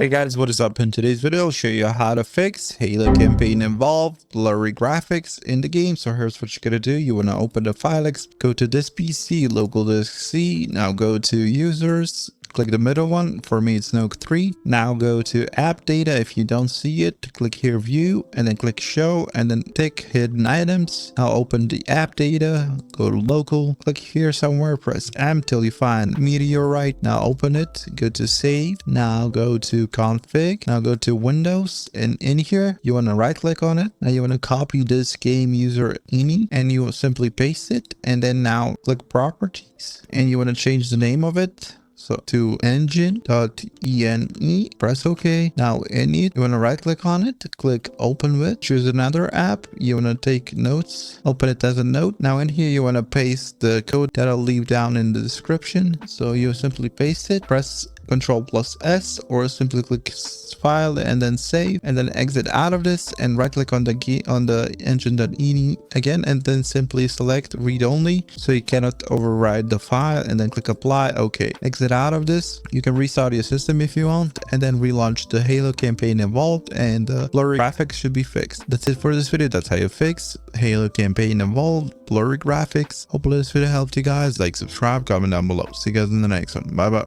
Hey guys, what is up? In today's video, I'll show you how to fix Halo campaign involved blurry graphics in the game. So here's what you're gonna do. You wanna open the file, go to this PC, local disk C. Now go to users, click the middle one. For me, it's Note 3. Now go to app data. If you don't see it, click here view and then click show and then tick hidden items. Now open the app data, go to local, click here somewhere, press M till you find meteorite. Now open it, go to save. Now go to config. Now go to Windows, and in here you want to right click on it. Now you want to copy this game user ini and you will simply paste it, and then now click properties and you want to change the name of it. So to engine.ene, press OK. Now in it, you want to right click on it, click open with, choose another app. You want to take notes, open it as a note. Now in here, you want to paste the code that I'll leave down in the description. So you simply paste it, press Ctrl+S, or simply click file and then save, and then exit out of this and right click on the engine.ene again, and then simply select read only so you cannot override the file, and then click apply. Okay, exit out of this. You can restart your system if you want, and then relaunch the Halo campaign involved, and the blurry graphics should be fixed. That's it for this video. That's how you fix Halo campaign involved blurry graphics. Hopefully this video helped you guys. Like, subscribe, comment down below. See you guys in the next one. Bye bye.